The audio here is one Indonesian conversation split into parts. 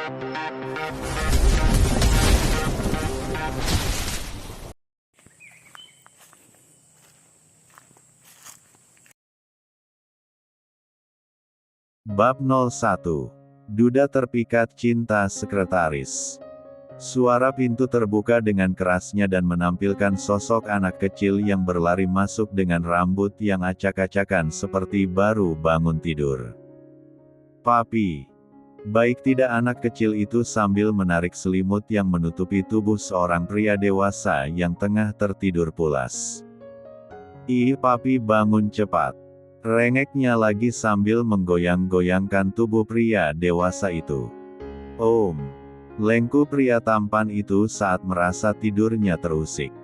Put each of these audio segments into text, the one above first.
Bab 01. Duda terpikat cinta sekretaris. Suara pintu terbuka dengan kerasnya dan menampilkan sosok anak kecil yang berlari masuk dengan rambut yang acak-acakan seperti baru bangun tidur. "Papi." Baik tidak anak kecil itu sambil menarik selimut yang menutupi tubuh seorang pria dewasa yang tengah tertidur pulas. "Ih papi, bangun cepat," rengeknya lagi sambil menggoyang-goyangkan tubuh pria dewasa itu. "Om," lengku pria tampan itu saat merasa tidurnya terusik.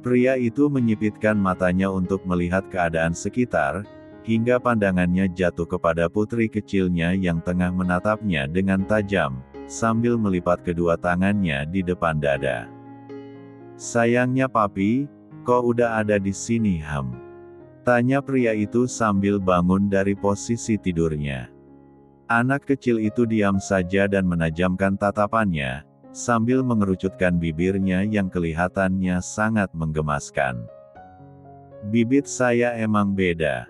Pria itu menyipitkan matanya untuk melihat keadaan sekitar, hingga pandangannya jatuh kepada putri kecilnya yang tengah menatapnya dengan tajam, sambil melipat kedua tangannya di depan dada. "Sayangnya papi, kok udah ada di sini Ham?" tanya pria itu sambil bangun dari posisi tidurnya. Anak kecil itu diam saja dan menajamkan tatapannya, sambil mengerucutkan bibirnya yang kelihatannya sangat menggemaskan. "Bibit saya emang beda.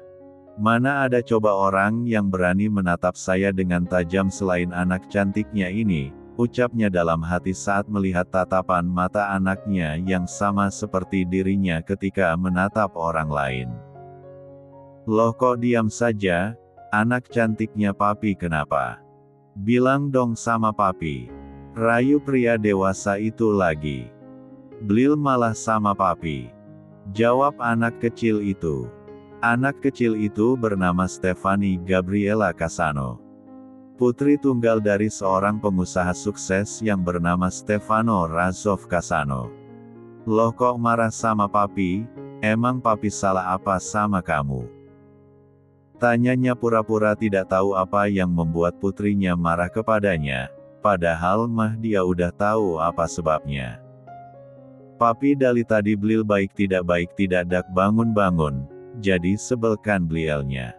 Mana ada coba orang yang berani menatap saya dengan tajam selain anak cantiknya ini," ucapnya dalam hati saat melihat tatapan mata anaknya yang sama seperti dirinya ketika menatap orang lain. "Loh kok diam saja? Anak cantiknya papi kenapa? Bilang dong sama papi," rayu pria dewasa itu lagi. "Blil malah sama papi," jawab anak kecil itu. Anak kecil itu bernama Stefani Gabriela Casano. Putri tunggal dari seorang pengusaha sukses yang bernama Stefano Razov Casano. "Loh kok marah sama papi? Emang papi salah apa sama kamu?" tanyanya pura-pura tidak tahu apa yang membuat putrinya marah kepadanya, padahal mah dia udah tahu apa sebabnya. "Papi dari tadi Blil baik tidak dak bangun-bangun, jadi sebelkan Blilnya,"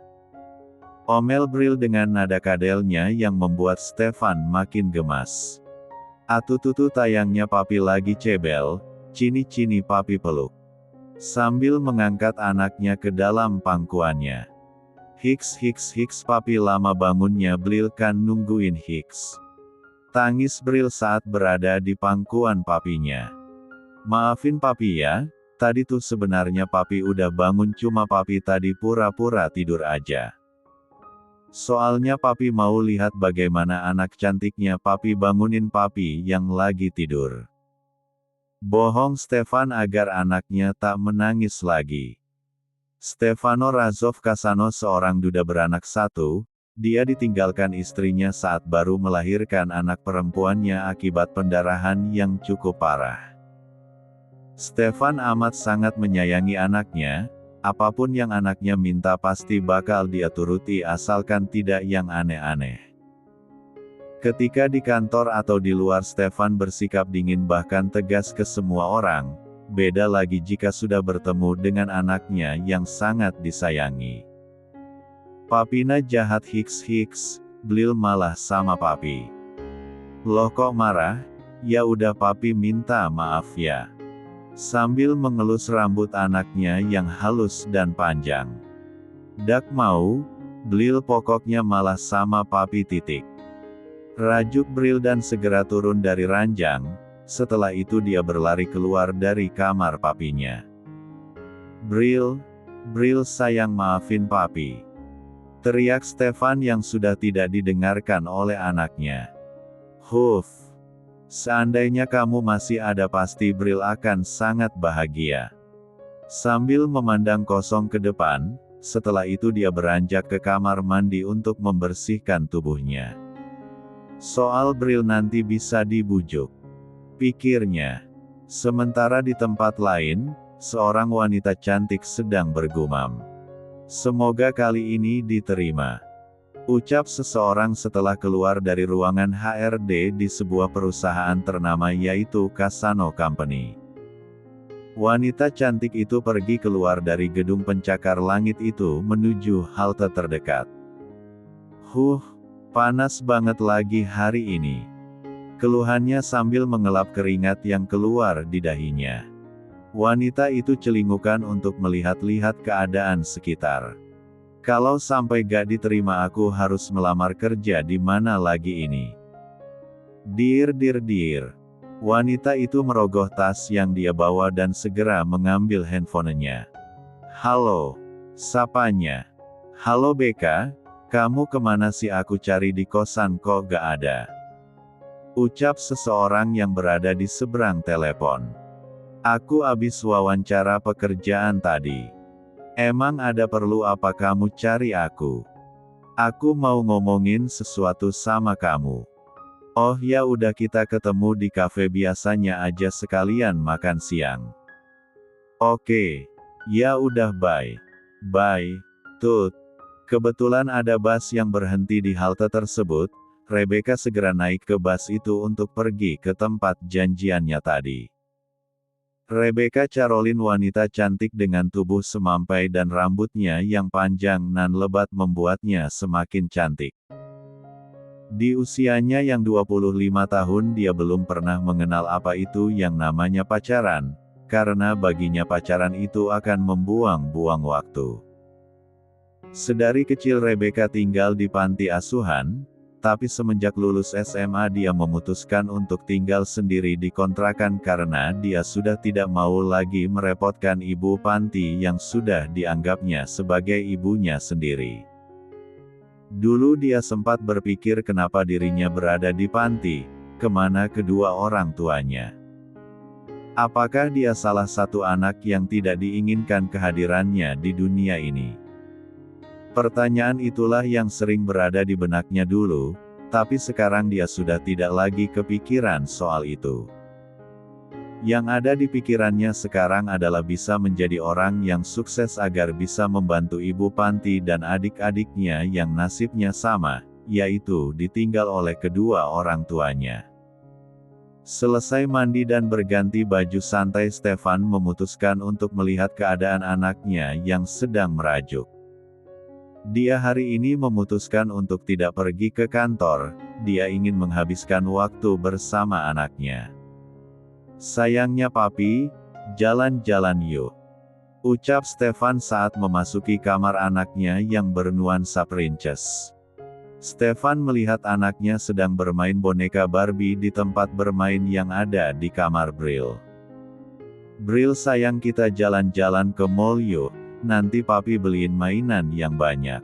omel Bril dengan nada kadelnya yang membuat Stefan makin gemas. "Atututu tayangnya papi lagi cebel, cini-cini papi peluk," sambil mengangkat anaknya ke dalam pangkuannya. Hiks papi lama bangunnya Blil kan nungguin hiks," tangis Bril saat berada di pangkuan papinya. "Maafin papi ya, tadi tuh sebenarnya papi udah bangun cuma papi tadi pura-pura tidur aja. Soalnya papi mau lihat bagaimana anak cantiknya papi bangunin papi yang lagi tidur." Bohong Stefan agar anaknya tak menangis lagi. Stefano Razov Casano seorang duda beranak satu, dia ditinggalkan istrinya saat baru melahirkan anak perempuannya akibat pendarahan yang cukup parah. Stefan amat sangat menyayangi anaknya, apapun yang anaknya minta pasti bakal dia turuti asalkan tidak yang aneh-aneh. Ketika di kantor atau di luar Stefan bersikap dingin bahkan tegas ke semua orang. Beda lagi jika sudah bertemu dengan anaknya yang sangat disayangi. "Papina jahat hiks, Blil malah sama papi." "Loh kok marah? Ya udah papi minta maaf ya," sambil mengelus rambut anaknya yang halus dan panjang. "Dak mau, Blil pokoknya malah sama papi titik," rajuk Bril dan segera turun dari ranjang. Setelah itu dia berlari keluar dari kamar papinya. Bril sayang maafin papi," teriak Stefan yang sudah tidak didengarkan oleh anaknya. "Huf, seandainya kamu masih ada pasti Bril akan sangat bahagia." Sambil memandang kosong ke depan, setelah itu dia beranjak ke kamar mandi untuk membersihkan tubuhnya. Soal Bril nanti bisa dibujuk, pikirnya. Sementara di tempat lain, seorang wanita cantik sedang bergumam. "Semoga kali ini diterima," ucap seseorang setelah keluar dari ruangan HRD di sebuah perusahaan ternama yaitu Casano Company. Wanita cantik itu pergi keluar dari gedung pencakar langit itu menuju halte terdekat. Panas banget lagi hari ini. Keluhannya sambil mengelap keringat yang keluar di dahinya. Wanita itu celingukan untuk melihat-lihat keadaan sekitar. Kalau sampai gak diterima aku harus melamar kerja di mana lagi ini. Dir. Wanita itu merogoh tas yang dia bawa dan segera mengambil handphonenya. Halo. Sapanya. Halo Beka, kamu kemana sih, aku cari di kosan kok gak ada. Ucap seseorang yang berada di seberang telepon. Aku abis wawancara pekerjaan tadi. Emang ada perlu apa kamu cari aku? Aku mau ngomongin sesuatu sama kamu. Oh ya udah, kita ketemu di kafe biasanya aja sekalian makan siang. Oke. Ya udah, bye. Bye. Tut. Kebetulan ada bus yang berhenti di halte tersebut. Rebecca segera naik ke bus itu untuk pergi ke tempat janjiannya tadi. Rebecca Caroline, wanita cantik dengan tubuh semampai dan rambutnya yang panjang nan lebat membuatnya semakin cantik. Di usianya yang 25 tahun dia belum pernah mengenal apa itu yang namanya pacaran, karena baginya pacaran itu akan membuang-buang waktu. Sedari kecil Rebecca tinggal di panti asuhan, tapi semenjak lulus SMA dia memutuskan untuk tinggal sendiri di kontrakan karena dia sudah tidak mau lagi merepotkan ibu panti yang sudah dianggapnya sebagai ibunya sendiri. Dulu dia sempat berpikir kenapa dirinya berada di panti, kemana kedua orang tuanya. Apakah dia salah satu anak yang tidak diinginkan kehadirannya di dunia ini? Pertanyaan itulah yang sering berada di benaknya dulu, tapi sekarang dia sudah tidak lagi kepikiran soal itu. Yang ada di pikirannya sekarang adalah bisa menjadi orang yang sukses agar bisa membantu ibu panti dan adik-adiknya yang nasibnya sama, yaitu ditinggal oleh kedua orang tuanya. Selesai mandi dan berganti baju santai, Stefan memutuskan untuk melihat keadaan anaknya yang sedang merajuk. Dia hari ini memutuskan untuk tidak pergi ke kantor, dia ingin menghabiskan waktu bersama anaknya. Sayangnya papi, jalan-jalan yuk. Ucap Stefan saat memasuki kamar anaknya yang bernuansa princess. Stefan melihat anaknya sedang bermain boneka Barbie di tempat bermain yang ada di kamar Bril. Bril sayang, kita jalan-jalan ke mall yuk, nanti papi beliin mainan yang banyak.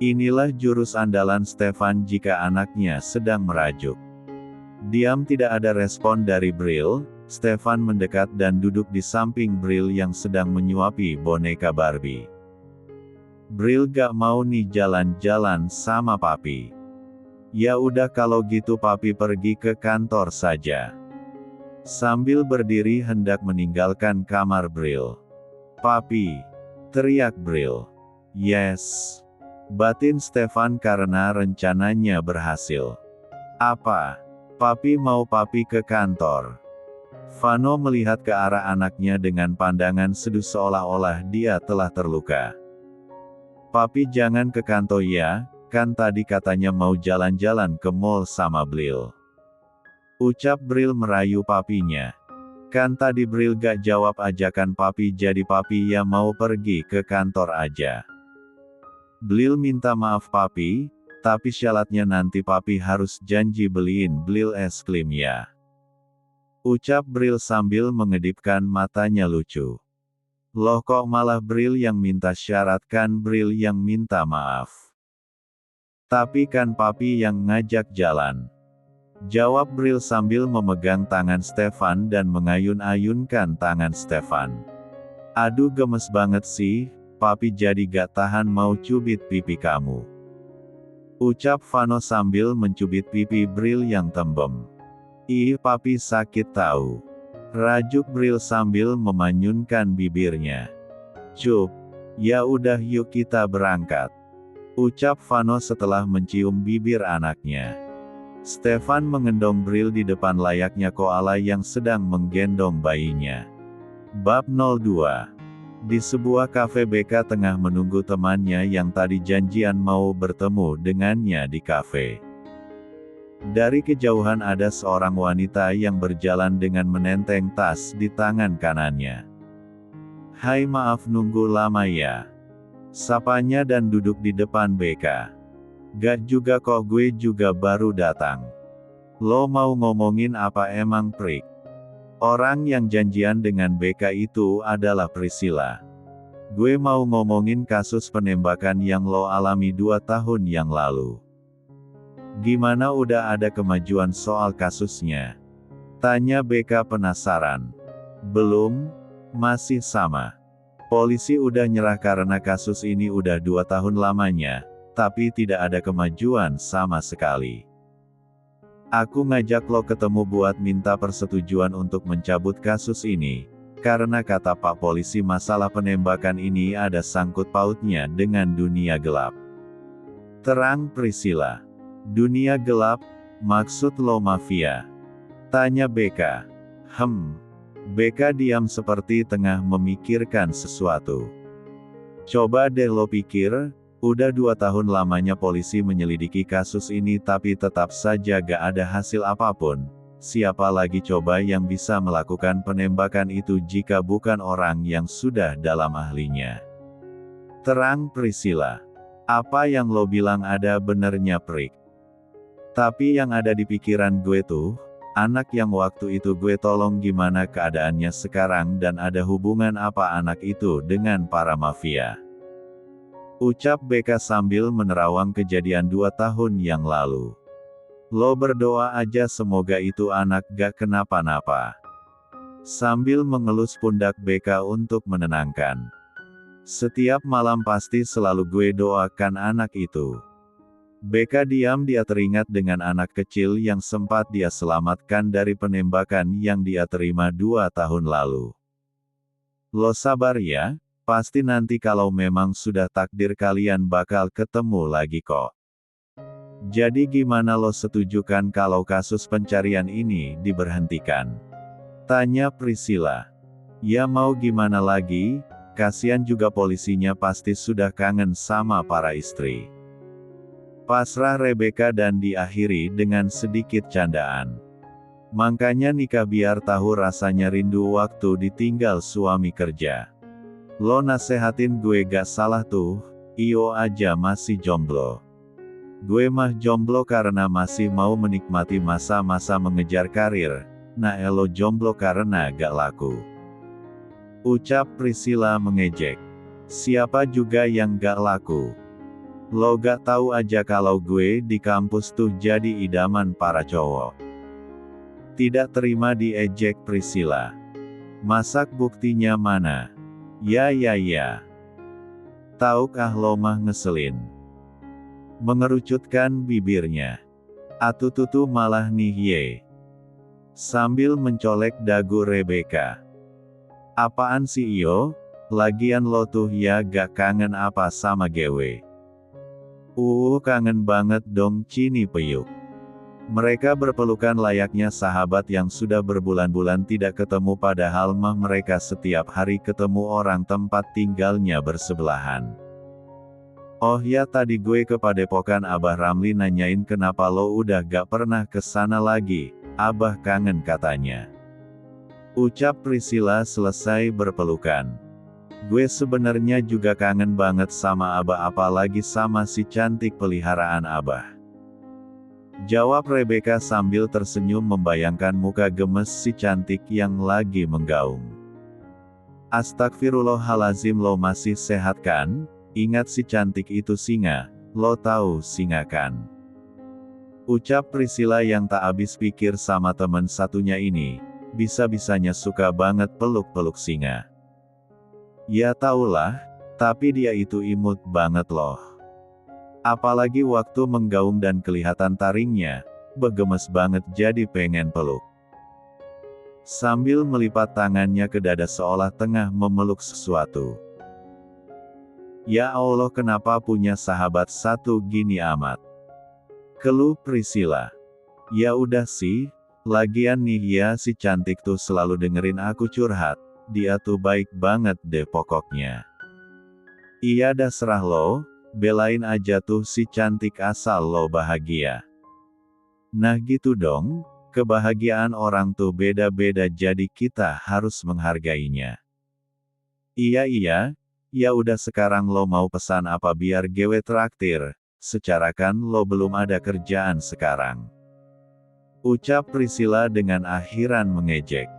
Inilah jurus andalan Stefan jika anaknya sedang merajuk. Diam, tidak ada respon dari Bril. Stefan mendekat dan duduk di samping Bril yang sedang menyuapi boneka Barbie. Bril gak mau nih jalan-jalan sama papi. Ya udah kalau gitu papi pergi ke kantor saja. Sambil berdiri hendak meninggalkan kamar Bril. Papi, teriak Bril. Yes. Batin Stefan karena rencananya berhasil. Apa? Papi mau papi ke kantor. Vano melihat ke arah anaknya dengan pandangan sedih seolah-olah dia telah terluka. Papi jangan ke kantor ya, kan tadi katanya mau jalan-jalan ke mall sama Bril. Ucap Bril merayu papinya. Kan tadi Bril gak jawab ajakan papi, jadi papi ya mau pergi ke kantor aja. Bril minta maaf papi, tapi syaratnya nanti papi harus janji beliin Bril es krim ya. Ucap Bril sambil mengedipkan matanya lucu. Loh kok malah Bril yang minta syarat, kan Bril yang minta maaf. Tapi kan papi yang ngajak jalan. Jawab Bril sambil memegang tangan Stefan dan mengayun-ayunkan tangan Stefan. Aduh gemes banget sih, papi jadi gak tahan mau cubit pipi kamu. Ucap Vano sambil mencubit pipi Bril yang tembem. Ih papi sakit tahu. Rajuk Bril sambil memanyunkan bibirnya. Cup. Ya udah yuk kita berangkat. Ucap Vano setelah mencium bibir anaknya. Stefan mengendong Bril di depan layaknya koala yang sedang menggendong bayinya. Bab 02. Di sebuah kafe BK tengah menunggu temannya yang tadi janjian mau bertemu dengannya di kafe. Dari kejauhan ada seorang wanita yang berjalan dengan menenteng tas di tangan kanannya. "Hai, maaf nunggu lama ya," sapanya dan duduk di depan BK. "Gak juga kok, gue juga baru datang." "Lo mau ngomongin apa emang, prik?" Orang yang janjian dengan BK itu adalah Priscilla. "Gue mau ngomongin kasus penembakan yang lo alami 2 tahun yang lalu. Gimana, udah ada kemajuan soal kasusnya?" tanya BK penasaran. "Belum, masih sama. Polisi udah nyerah karena kasus ini udah 2 tahun lamanya, tapi tidak ada kemajuan sama sekali. Aku ngajak lo ketemu buat minta persetujuan untuk mencabut kasus ini, karena kata Pak Polisi masalah penembakan ini ada sangkut pautnya dengan dunia gelap." Terang Priscilla. "Dunia gelap? Maksud lo mafia?" tanya BK. BK diam seperti tengah memikirkan sesuatu. "Coba deh lo pikir, udah 2 tahun lamanya polisi menyelidiki kasus ini tapi tetap saja gak ada hasil apapun. Siapa lagi coba yang bisa melakukan penembakan itu jika bukan orang yang sudah dalam ahlinya?" Terang Priscilla. "Apa yang lo bilang ada benernya, prik. Tapi yang ada di pikiran gue tuh, anak yang waktu itu gue tolong gimana keadaannya sekarang dan ada hubungan apa anak itu dengan para mafia?" ucap BK sambil menerawang kejadian 2 tahun yang lalu. "Lo berdoa aja semoga itu anak gak kenapa-napa." Sambil mengelus pundak BK untuk menenangkan. "Setiap malam pasti selalu gue doakan anak itu." BK diam, dia teringat dengan anak kecil yang sempat dia selamatkan dari penembakan yang dia terima 2 tahun lalu. "Lo sabar ya, pasti nanti kalau memang sudah takdir kalian bakal ketemu lagi kok. Jadi gimana, lo setuju kan kalau kasus pencarian ini diberhentikan?" tanya Priscilla. "Ya mau gimana lagi, kasihan juga polisinya pasti sudah kangen sama para istri." Pasrah Rebecca dan diakhiri dengan sedikit candaan. "Makanya nikah biar tahu rasanya rindu waktu ditinggal suami kerja. Lo nasehatin gue gak salah tuh, iyo aja masih jomblo. Gue mah jomblo karena masih mau menikmati masa-masa mengejar karir, nah elo jomblo karena gak laku," ucap Priscilla mengejek. "Siapa juga yang gak laku? Lo gak tahu aja kalau gue di kampus tuh jadi idaman para cowok." Tidak terima diejek Priscilla. "Masak buktinya mana?" Ya. "Taukah lo mah ngeselin." Mengerucutkan bibirnya. "Atututu malah nih ye." Sambil mencolek dagu Rebecca. "Apaan sih iyo? Lagian lo tuh ya gak kangen apa sama gewe?" Kangen banget dong, Cini peyuk." Mereka berpelukan layaknya sahabat yang sudah berbulan-bulan tidak ketemu padahal mah mereka setiap hari ketemu, orang tempat tinggalnya bersebelahan. "Oh ya, tadi gue ke Padepokan Abah Ramli nanyain kenapa lo udah gak pernah ke sana lagi, Abah kangen katanya," ucap Priscilla selesai berpelukan. "Gue sebenarnya juga kangen banget sama Abah, apalagi sama si cantik peliharaan Abah," jawab Rebecca sambil tersenyum membayangkan muka gemes si cantik yang lagi menggaung. "Astagfirullahalazim, lo masih sehat kan? Ingat si cantik itu singa, lo tahu singa kan?" ucap Priscilla yang tak habis pikir sama temen satunya ini, bisa-bisanya suka banget peluk-peluk singa. "Ya taulah, tapi dia itu imut banget loh. Apalagi waktu menggaung dan kelihatan taringnya, begemes banget jadi pengen peluk." Sambil melipat tangannya ke dada seolah tengah memeluk sesuatu. "Ya Allah, kenapa punya sahabat satu gini amat?" keluh Priscilla. "Ya udah sih, lagian nih ya si cantik tuh selalu dengerin aku curhat, dia tuh baik banget deh pokoknya. Iya dah serah lo, belain aja tuh si cantik asal lo bahagia. Nah gitu dong, kebahagiaan orang tuh beda-beda jadi kita harus menghargainya. Iya, ya udah sekarang lo mau pesan apa biar gue traktir, secara kan lo belum ada kerjaan sekarang. Ucap Priscilla dengan akhiran mengejek.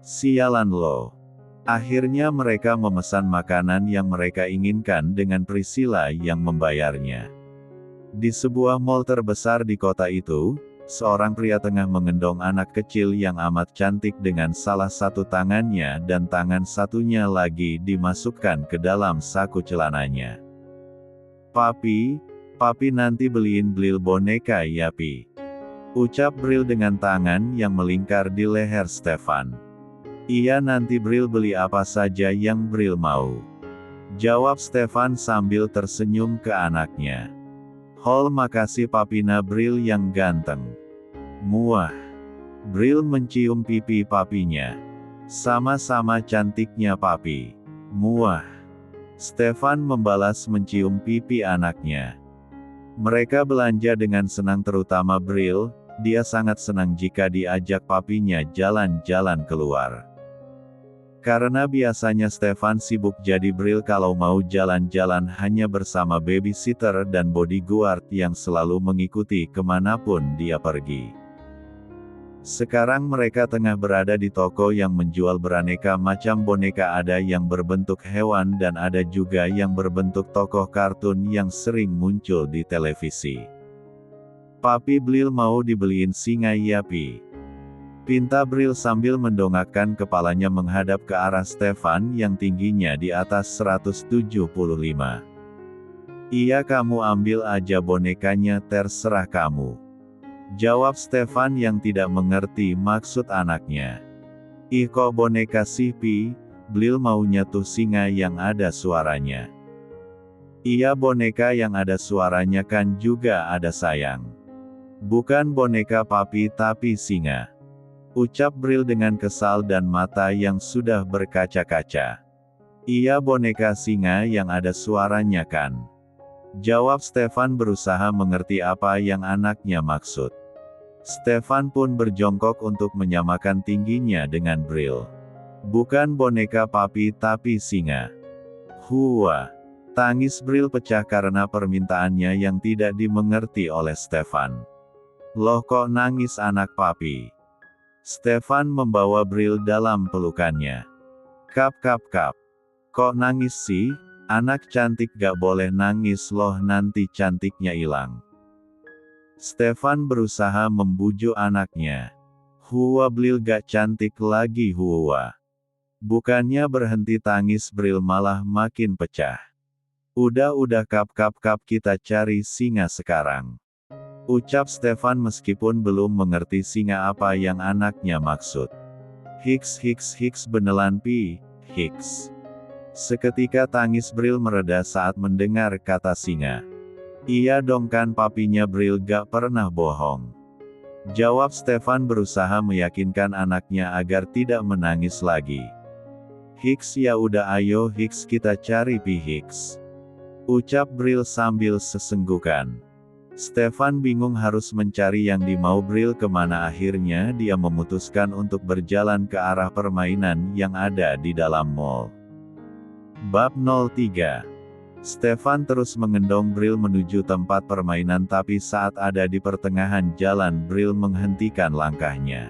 Sialan lo. Akhirnya mereka memesan makanan yang mereka inginkan dengan Priscilla yang membayarnya. Di sebuah mall terbesar di kota itu, seorang pria tengah mengendong anak kecil yang amat cantik dengan salah satu tangannya dan tangan satunya lagi dimasukkan ke dalam saku celananya. Papi nanti beliin Bril boneka ya Pi. Ucap Bril dengan tangan yang melingkar di leher Stefan. Iya nanti Bril beli apa saja yang Bril mau. Jawab Stefan sambil tersenyum ke anaknya. Hol makasih papina Bril yang ganteng. Muah. Bril mencium pipi papinya. Sama-sama cantiknya papi. Muah. Stefan membalas mencium pipi anaknya. Mereka belanja dengan senang terutama Bril, dia sangat senang jika diajak papinya jalan-jalan keluar. Karena biasanya Stefan sibuk jadi Bril kalau mau jalan-jalan hanya bersama babysitter dan bodyguard yang selalu mengikuti kemanapun dia pergi. Sekarang mereka tengah berada di toko yang menjual beraneka macam boneka, ada yang berbentuk hewan dan ada juga yang berbentuk tokoh kartun yang sering muncul di televisi. Papi Bril mau dibeliin singa ya Pi? Pinta Bril sambil mendongakkan kepalanya menghadap ke arah Stefan yang tingginya di atas 175. Iya kamu ambil aja bonekanya terserah kamu. Jawab Stefan yang tidak mengerti maksud anaknya. Ih kok boneka sih Pi, Bril maunya tuh singa yang ada suaranya. Iya boneka yang ada suaranya kan juga ada sayang. Bukan boneka papi tapi singa. Ucap Bril dengan kesal dan mata yang sudah berkaca-kaca. Iya boneka singa yang ada suaranya kan? Jawab Stefan berusaha mengerti apa yang anaknya maksud. Stefan pun berjongkok untuk menyamakan tingginya dengan Bril. Bukan boneka papi tapi singa. Hua. Tangis Bril pecah karena permintaannya yang tidak dimengerti oleh Stefan. Loh kok nangis anak papi? Stefan membawa Bril dalam pelukannya. Kap. Kok nangis sih? Anak cantik gak boleh nangis loh nanti cantiknya hilang. Stefan berusaha membujuk anaknya. Hua Bril gak cantik lagi Hua. Bukannya berhenti tangis Bril malah makin pecah. Udah kap kita cari singa sekarang. Ucap Stefan meskipun belum mengerti singa apa yang anaknya maksud. Hiks beneran Pi, hiks. Seketika tangis Bril mereda saat mendengar kata singa. Iya dong kan papinya Bril gak pernah bohong. Jawab Stefan berusaha meyakinkan anaknya agar tidak menangis lagi. Hiks ya udah ayo hiks kita cari Pi hiks. Ucap Bril sambil sesenggukan. Stefan bingung harus mencari yang dimau Bril kemana, akhirnya dia memutuskan untuk berjalan ke arah permainan yang ada di dalam mall. Bab 03. Stefan terus mengendong Bril menuju tempat permainan tapi saat ada di pertengahan jalan Bril menghentikan langkahnya.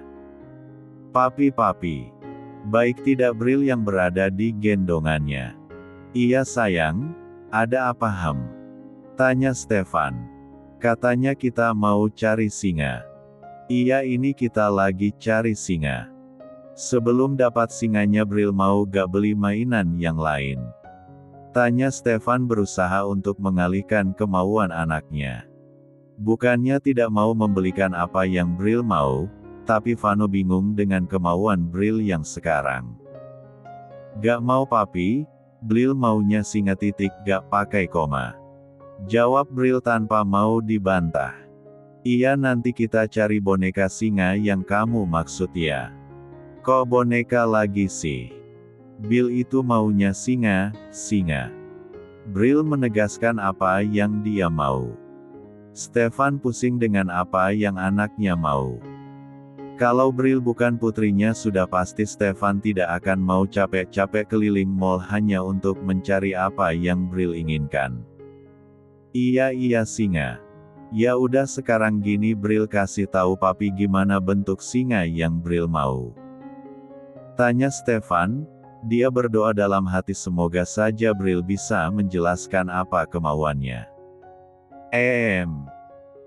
Papi. Baik tidak Bril yang berada di gendongannya. Iya sayang, ada apa hem? Tanya Stefan. Katanya kita mau cari singa. Iya ini kita lagi cari singa. Sebelum dapat singanya Bril mau gak beli mainan yang lain? Tanya Stefan berusaha untuk mengalihkan kemauan anaknya. Bukannya tidak mau membelikan apa yang Bril mau, tapi Vano bingung dengan kemauan Bril yang sekarang. Gak mau papi, Bril maunya singa gak pakai koma. Jawab Bril tanpa mau dibantah. Iya nanti kita cari boneka singa yang kamu maksud ya. Kok boneka lagi sih? Bill itu maunya singa, singa. Bril menegaskan apa yang dia mau. Stefan pusing dengan apa yang anaknya mau. Kalau Bril bukan putrinya sudah pasti Stefan tidak akan mau capek-capek keliling mall hanya untuk mencari apa yang Bril inginkan. Iya singa. Ya udah sekarang gini Bril kasih tahu papi gimana bentuk singa yang Bril mau. Tanya Stefan, dia berdoa dalam hati semoga saja Bril bisa menjelaskan apa kemauannya.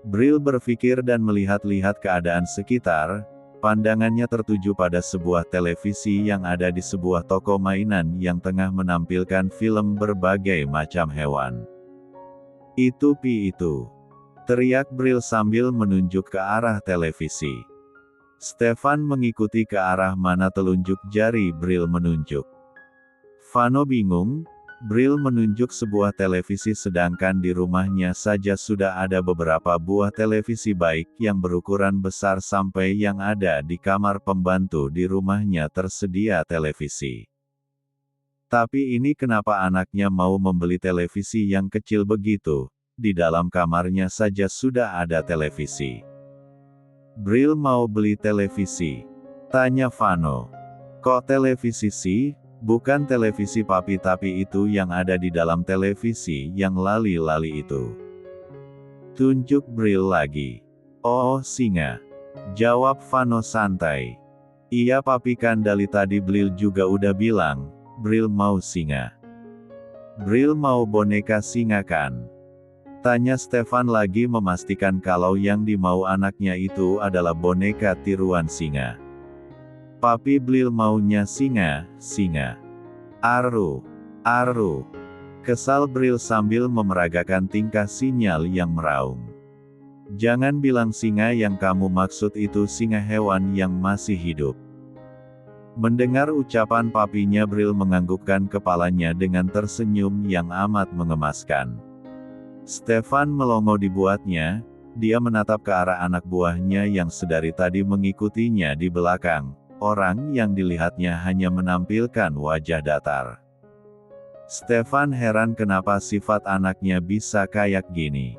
Bril berpikir dan melihat-lihat keadaan sekitar. Pandangannya tertuju pada sebuah televisi yang ada di sebuah toko mainan yang tengah menampilkan film berbagai macam hewan. Itu Pi itu. Teriak Bril sambil menunjuk ke arah televisi. Stefan mengikuti ke arah mana telunjuk jari Bril menunjuk. Vano bingung. Bril menunjuk sebuah televisi sedangkan di rumahnya saja sudah ada beberapa buah televisi baik yang berukuran besar sampai yang ada di kamar pembantu di rumahnya tersedia televisi. Tapi ini kenapa anaknya mau membeli televisi yang kecil begitu, di dalam kamarnya saja sudah ada televisi. Bril mau beli televisi? Tanya Vano. Kok televisi sih? Bukan televisi papi tapi itu yang ada di dalam televisi yang lali-lali itu. Tunjuk Bril lagi. Oh singa. Jawab Vano santai. Iya papi kan dari tadi Bril juga udah bilang, Bril mau singa. Bril mau boneka singa kan? Tanya Stefan lagi memastikan kalau yang dimau anaknya itu adalah boneka tiruan singa. Papi Bril maunya singa, singa. Aru. Kesal Bril sambil memeragakan tingkah sinyal yang meraung. Jangan bilang singa yang kamu maksud itu singa hewan yang masih hidup. Mendengar ucapan papinya Bril menganggukkan kepalanya dengan tersenyum yang amat mengemaskan. Stefan melongo dibuatnya, dia menatap ke arah anak buahnya yang sedari tadi mengikutinya di belakang. Orang yang dilihatnya hanya menampilkan wajah datar. Stefan heran kenapa sifat anaknya bisa kayak gini.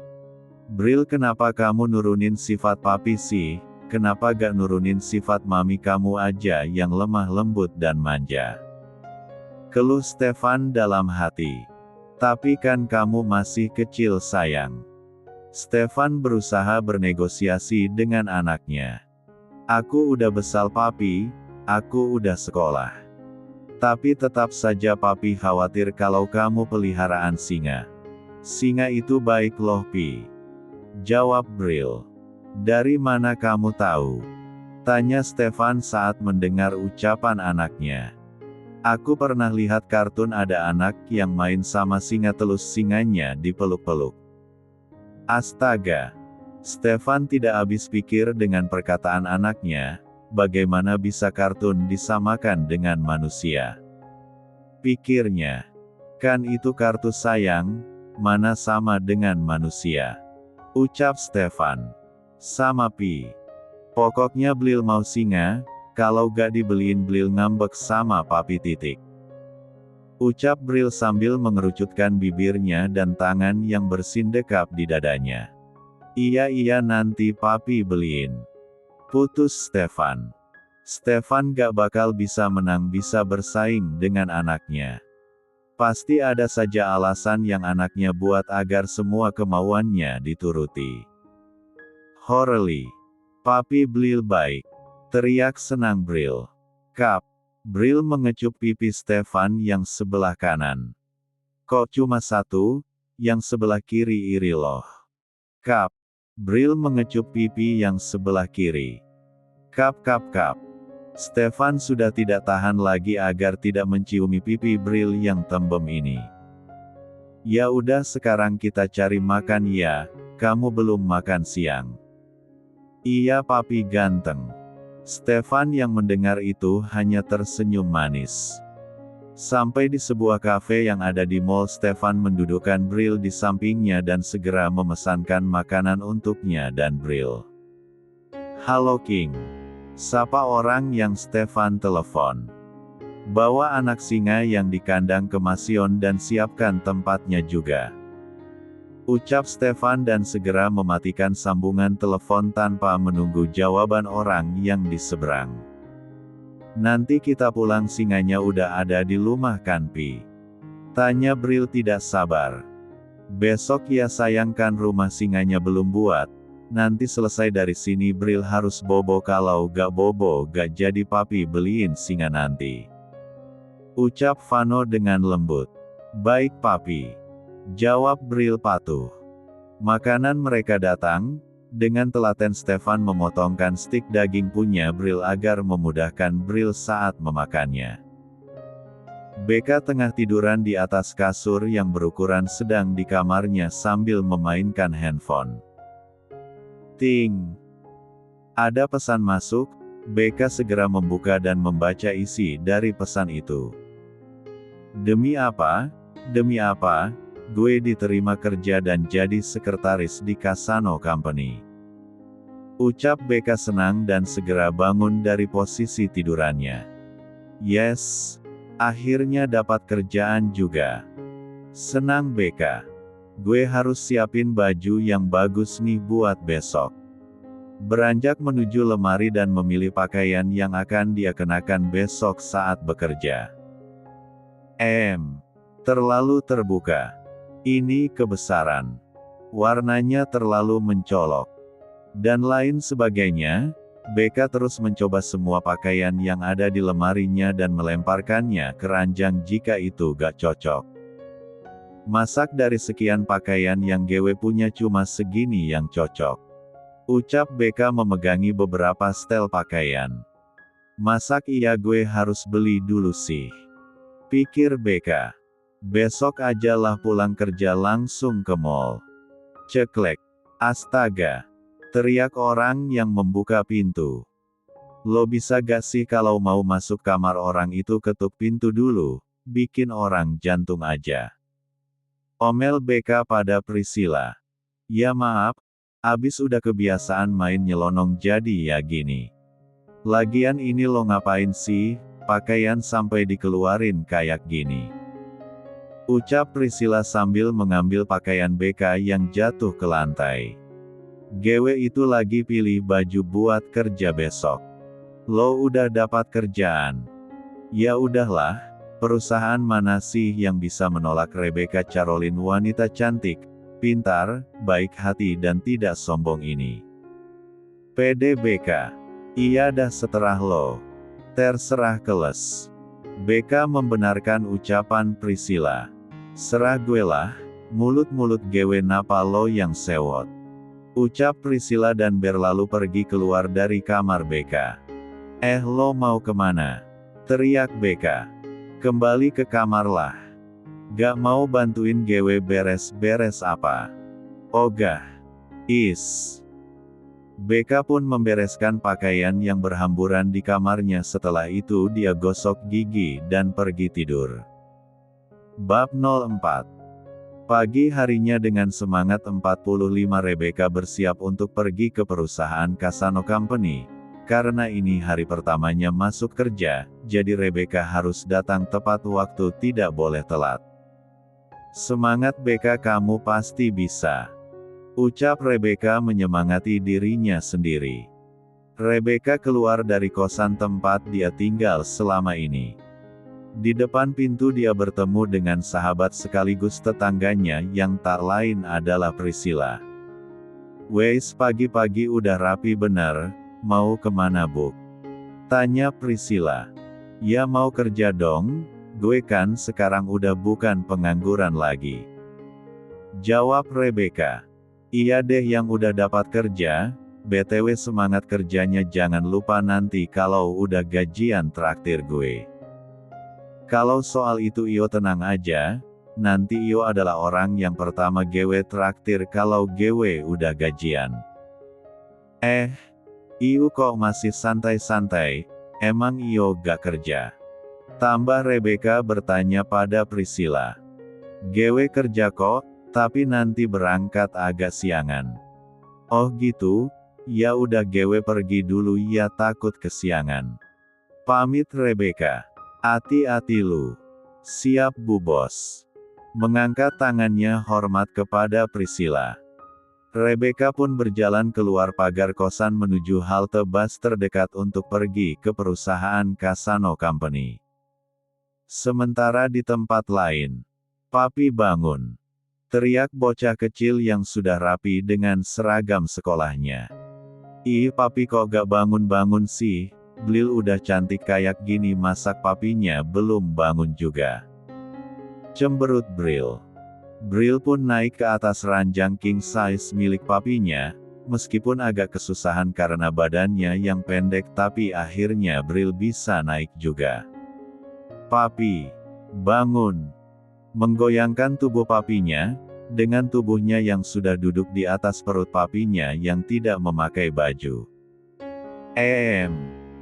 Bril kenapa kamu nurunin sifat papi sih, kenapa gak nurunin sifat mami kamu aja yang lemah lembut dan manja. Keluh Stefan dalam hati. Tapi kan kamu masih kecil sayang. Stefan berusaha bernegosiasi dengan anaknya. Aku udah besar papi, aku udah sekolah. Tapi tetap saja papi khawatir kalau kamu peliharaan singa. Singa itu baik loh Pi. Jawab Bril. Dari mana kamu tahu? Tanya Stefan saat mendengar ucapan anaknya. Aku pernah lihat kartun ada anak yang main sama singa terus singanya dipeluk-peluk. Astaga. Stefan tidak habis pikir dengan perkataan anaknya, bagaimana bisa kartun disamakan dengan manusia. Pikirnya, kan itu kartu sayang, mana sama dengan manusia. Ucap Stefan. Sama Pi. Pokoknya Bril mau singa, kalau gak dibeliin Bril ngambek sama papi titik. Ucap Bril sambil mengerucutkan bibirnya dan tangan yang bersindekap di dadanya. Iya nanti papi beliin. Putus Stefan. Stefan gak bakal bisa menang bisa bersaing dengan anaknya. Pasti ada saja alasan yang anaknya buat agar semua kemauannya dituruti. Horely. Papi Bril baik. Teriak senang Bril. Kap. Bril mengecup pipi Stefan yang sebelah kanan. Kok cuma satu? Yang sebelah kiri iri loh. Kap. Bril mengecup pipi yang sebelah kiri. Kap. Stefan sudah tidak tahan lagi agar tidak menciumi pipi Bril yang tembem ini. Ya udah sekarang kita cari makan ya, kamu belum makan siang. Iya papi ganteng. Stefan yang mendengar itu hanya tersenyum manis. Sampai di sebuah kafe yang ada di mall Stefan mendudukkan Bril di sampingnya dan segera memesankan makanan untuknya dan Bril. Halo King. Sapa orang yang Stefan telepon. Bawa anak singa yang di kandang ke Masion dan siapkan tempatnya juga. Ucap Stefan dan segera mematikan sambungan telepon tanpa menunggu jawaban orang yang di seberang. Nanti kita pulang singanya udah ada di rumah kan Pi? Tanya Bril tidak sabar. Besok ya sayangkan rumah singanya belum buat. Nanti selesai dari sini Bril harus bobo, kalau gak bobo gak jadi papi beliin singa nanti. Ucap Vano dengan lembut. Baik papi. Jawab Bril patuh. Makanan mereka datang. Dengan telaten Stefan memotongkan stik daging punya Bril agar memudahkan Bril saat memakannya. Beka tengah tiduran di atas kasur yang berukuran sedang di kamarnya sambil memainkan handphone. Ting. Ada pesan masuk. Beka segera membuka dan membaca isi dari pesan itu. Demi apa? Demi apa? Gue diterima kerja dan jadi sekretaris di Kasano Company. Ucap Beka senang dan segera bangun dari posisi tidurannya. Yes, akhirnya dapat kerjaan juga. Senang Beka. Gue harus siapin baju yang bagus nih buat besok. Beranjak menuju lemari dan memilih pakaian yang akan dia kenakan besok saat bekerja. Terlalu terbuka. Ini kebesaran. Warnanya terlalu mencolok. Dan lain sebagainya. Beka terus mencoba semua pakaian yang ada di lemarinya dan melemparkannya ke ranjang jika itu gak cocok. Masak dari sekian pakaian yang gue punya cuma segini yang cocok. Ucap Beka memegangi beberapa setel pakaian. Masak iya gue harus beli dulu sih. Pikir Beka. Besok ajalah pulang kerja langsung ke mall. Ceklek. Astaga. Teriak orang yang membuka pintu. Lo bisa gak sih kalau mau masuk kamar orang itu ketuk pintu dulu, bikin orang jantung aja. Omel Beka pada Priscilla. Ya maaf, abis udah kebiasaan main nyelonong jadi ya gini. Lagian ini lo ngapain sih, pakaian sampai dikeluarin kayak gini. Ucap Priscilla sambil mengambil pakaian Beka yang jatuh ke lantai. Gue itu lagi pilih baju buat kerja besok. Lo udah dapat kerjaan. Ya udahlah, perusahaan mana sih yang bisa menolak Rebecca Caroline, wanita cantik, pintar, baik hati dan tidak sombong ini. Pede Beka. Iya dah seterah lo. Terserah keles. Beka membenarkan ucapan Priscilla. Serah gue lah, mulut-mulut gue napa lo yang sewot. Ucap Priscilla dan berlalu pergi keluar dari kamar Beka. Lo mau kemana? Teriak Beka. Kembali ke kamar lah. Gak mau bantuin gue beres-beres apa? Ogah. Beka pun membereskan pakaian yang berhamburan di kamarnya. Setelah itu dia gosok gigi dan pergi tidur. Bab 04. Pagi harinya dengan semangat 45 Rebecca bersiap untuk pergi ke perusahaan Kasano Company. Karena ini hari pertamanya masuk kerja, jadi Rebecca harus datang tepat waktu, tidak boleh telat. Semangat Beka, kamu pasti bisa. Ucap Rebecca menyemangati dirinya sendiri. Rebecca keluar dari kosan tempat dia tinggal selama ini. Di depan pintu dia bertemu dengan sahabat sekaligus tetangganya yang tak lain adalah Priscilla. Weis, pagi-pagi udah rapi bener, mau kemana Buk? Tanya Priscilla. Ya mau kerja dong, gue kan sekarang udah bukan pengangguran lagi. Jawab Rebecca. Iya deh yang udah dapat kerja, BTW semangat kerjanya jangan lupa nanti kalau udah gajian traktir gue. Kalau soal itu Iyo tenang aja, nanti Iyo adalah orang yang pertama gue traktir kalau gue udah gajian. Iyo kok masih santai-santai, emang Iyo gak kerja? Tambah Rebecca bertanya pada Priscilla. Gue kerja kok, tapi nanti berangkat agak siangan. Oh gitu, ya udah gue pergi dulu ya takut kesiangan. Pamit Rebecca. Hati-hati lu. Siap Bu Bos. Mengangkat tangannya hormat kepada Priscilla. Rebecca pun berjalan keluar pagar kosan menuju halte bus terdekat untuk pergi ke perusahaan Kasano Company. Sementara di tempat lain, "Papi bangun!" teriak bocah kecil yang sudah rapi dengan seragam sekolahnya. "Ih papi kok gak bangun-bangun sih, Blil udah cantik kayak gini masak papinya belum bangun juga," cemberut Bril. Bril pun naik ke atas ranjang king size milik papinya, meskipun agak kesusahan karena badannya yang pendek tapi akhirnya Bril bisa naik juga. "Papi, bangun!" Menggoyangkan tubuh papinya, dengan tubuhnya yang sudah duduk di atas perut papinya yang tidak memakai baju.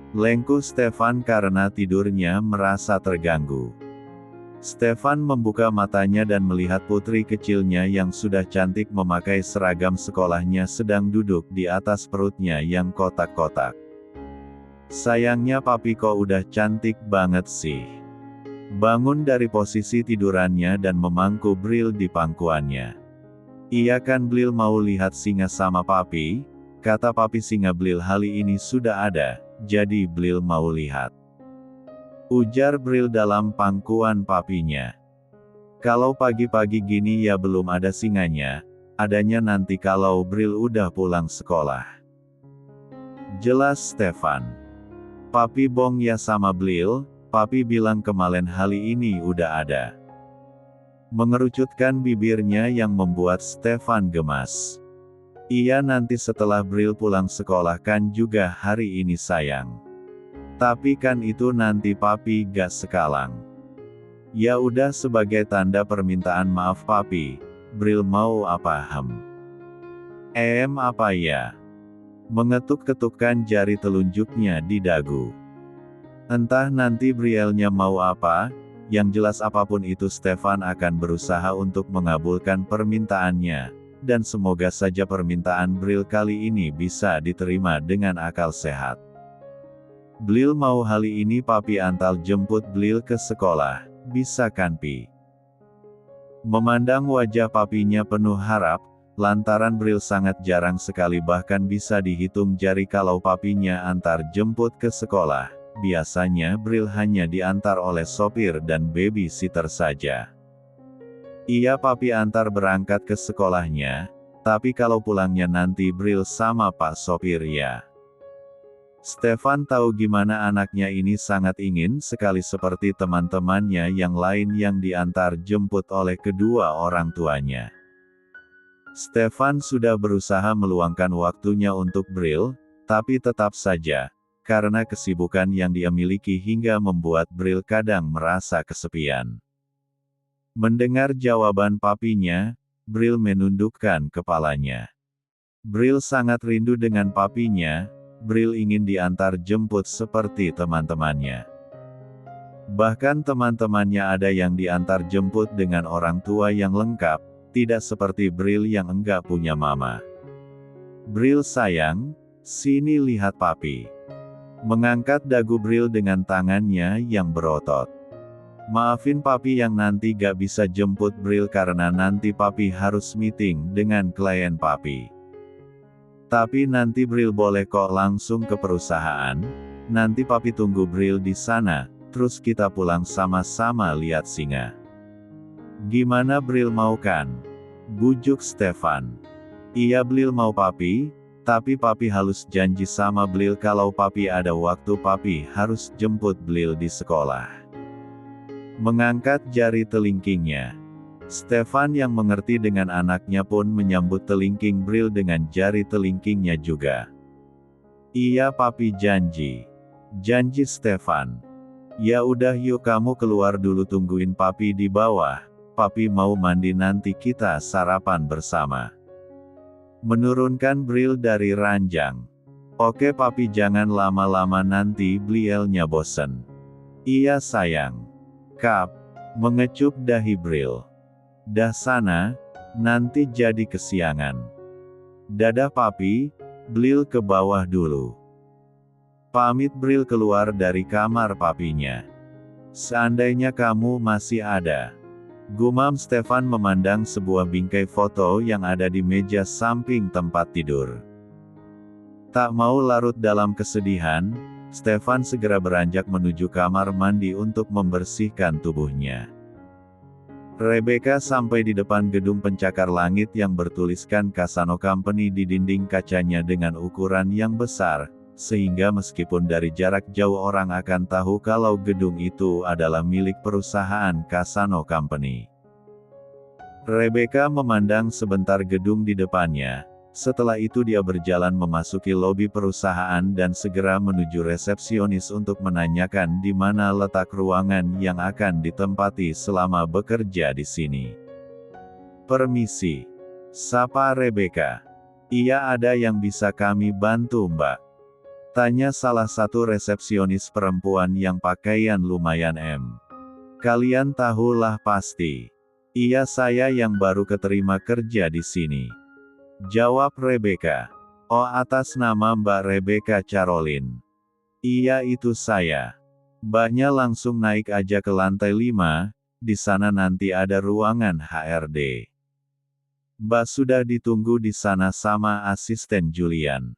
Lengku Stefan karena tidurnya merasa terganggu. Stefan membuka matanya dan melihat putri kecilnya yang sudah cantik memakai seragam sekolahnya sedang duduk di atas perutnya yang kotak-kotak. "Sayangnya papi kok udah cantik banget sih." Bangun dari posisi tidurannya dan memangku Bril di pangkuannya. "Iya kan Blil mau lihat singa sama papi?" kata papi singa Blil. "Hari ini sudah ada, jadi Blil mau lihat," ujar Bril dalam pangkuan papinya. "Kalau pagi-pagi gini ya belum ada singanya, adanya nanti kalau Bril udah pulang sekolah," jelas Stefan. "Papi bong ya sama Blil, papi bilang kemarin hari ini udah ada," mengerucutkan bibirnya yang membuat Stefan gemas. "Iya nanti setelah Bril pulang sekolah kan juga hari ini sayang. Tapi kan itu nanti papi gak sekalang." "Ya udah sebagai tanda permintaan maaf papi, Bril mau apa apa ya?" Mengetuk-ketukkan jari telunjuknya di dagu. Entah nanti Brielnya mau apa, yang jelas apapun itu Stefan akan berusaha untuk mengabulkan permintaannya, dan semoga saja permintaan Bril kali ini bisa diterima dengan akal sehat. "Blil mau hari ini papi antar jemput Blil ke sekolah, bisa kan Pi?" Memandang wajah papinya penuh harap, lantaran Bril sangat jarang sekali bahkan bisa dihitung jari kalau papinya antar jemput ke sekolah. Biasanya Bril hanya diantar oleh sopir dan babysitter saja. "Iya papi antar berangkat ke sekolahnya, tapi kalau pulangnya nanti Bril sama pak sopir ya." Stefan tahu gimana anaknya ini sangat ingin sekali seperti teman-temannya yang lain yang diantar jemput oleh kedua orang tuanya. Stefan sudah berusaha meluangkan waktunya untuk Bril, tapi tetap saja, karena kesibukan yang dia miliki hingga membuat Bril kadang merasa kesepian. Mendengar jawaban papinya, Bril menundukkan kepalanya. Bril sangat rindu dengan papinya, Bril ingin diantar jemput seperti teman-temannya. Bahkan teman-temannya ada yang diantar jemput dengan orang tua yang lengkap, tidak seperti Bril yang enggak punya mama. "Bril sayang, sini lihat papi." Mengangkat dagu Bril dengan tangannya yang berotot. "Maafin papi yang nanti gak bisa jemput Bril karena nanti papi harus meeting dengan klien papi. Tapi nanti Bril boleh kok langsung ke perusahaan, nanti papi tunggu Bril di sana, terus kita pulang sama-sama lihat singa. Gimana Bril mau kan?" bujuk Stefan. "Iya Bril mau papi, tapi papi harus janji sama Blil kalau papi ada waktu papi harus jemput Blil di sekolah." Mengangkat jari telingkingnya. Stefan yang mengerti dengan anaknya pun menyambut telingking Bril dengan jari telingkingnya juga. "Iya papi janji," janji Stefan. "Ya udah yuk kamu keluar dulu tungguin papi di bawah, papi mau mandi nanti kita sarapan bersama." Menurunkan Bril dari ranjang. "Oke papi jangan lama-lama nanti Blielnya bosen." "Iya sayang." Kap. Mengecup dahi Bril. "Dah sana, nanti jadi kesiangan." "Dadah papi, Blil ke bawah dulu." Pamit Bril keluar dari kamar papinya. Seandainya kamu masih ada. Gumam Stefan memandang sebuah bingkai foto yang ada di meja samping tempat tidur. Tak mau larut dalam kesedihan, Stefan segera beranjak menuju kamar mandi untuk membersihkan tubuhnya. Rebecca sampai di depan gedung pencakar langit yang bertuliskan Kasano Company di dinding kacanya dengan ukuran yang besar, sehingga meskipun dari jarak jauh orang akan tahu kalau gedung itu adalah milik perusahaan Kasano Company. Rebecca memandang sebentar gedung di depannya. Setelah itu dia berjalan memasuki lobi perusahaan dan segera menuju resepsionis untuk menanyakan di mana letak ruangan yang akan ditempati selama bekerja di sini. "Permisi," sapa Rebecca. "Iya, ada yang bisa kami bantu, Mbak?" tanya salah satu resepsionis perempuan yang pakaian lumayan "Kalian tahulah pasti." "Iya, saya yang baru keterima kerja di sini," jawab Rebecca. "Oh, atas nama Mbak Rebecca Caroline?" "Iya, itu saya." Mbaknya langsung naik aja ke lantai 5, di sana nanti ada ruangan HRD. Mbak sudah ditunggu di sana sama asisten Julian,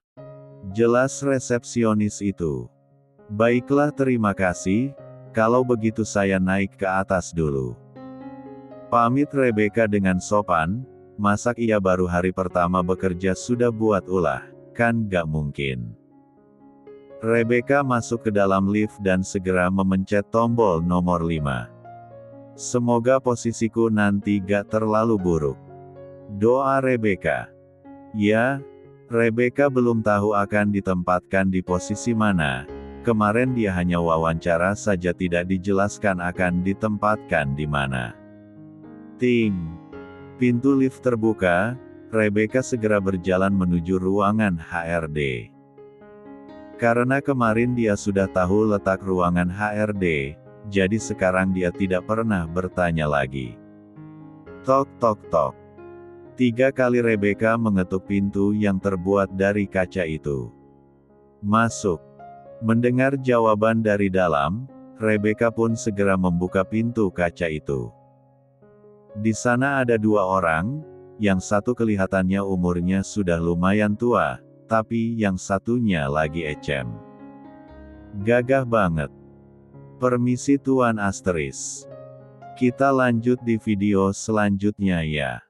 jelas resepsionis itu. "Baiklah, terima kasih, kalau begitu saya naik ke atas dulu," pamit Rebecca dengan sopan. Masak ia baru hari pertama bekerja sudah buat ulah, kan gak mungkin. Rebecca masuk ke dalam lift dan segera memencet tombol nomor 5. "Semoga posisiku nanti gak terlalu buruk," doa Rebecca. Ya, Rebecca belum tahu akan ditempatkan di posisi mana. Kemarin dia hanya wawancara saja, tidak dijelaskan akan ditempatkan di mana. Ting! Pintu lift terbuka, Rebecca segera berjalan menuju ruangan HRD. Karena kemarin dia sudah tahu letak ruangan HRD, jadi sekarang dia tidak pernah bertanya lagi. Tok tok tok. 3 kali Rebecca mengetuk pintu yang terbuat dari kaca itu. "Masuk." Mendengar jawaban dari dalam, Rebecca pun segera membuka pintu kaca itu. Di sana ada 2 orang, yang satu kelihatannya umurnya sudah lumayan tua, tapi yang satunya lagi ecem. Gagah banget. "Permisi Tuan Asteris. Kita lanjut di video selanjutnya ya."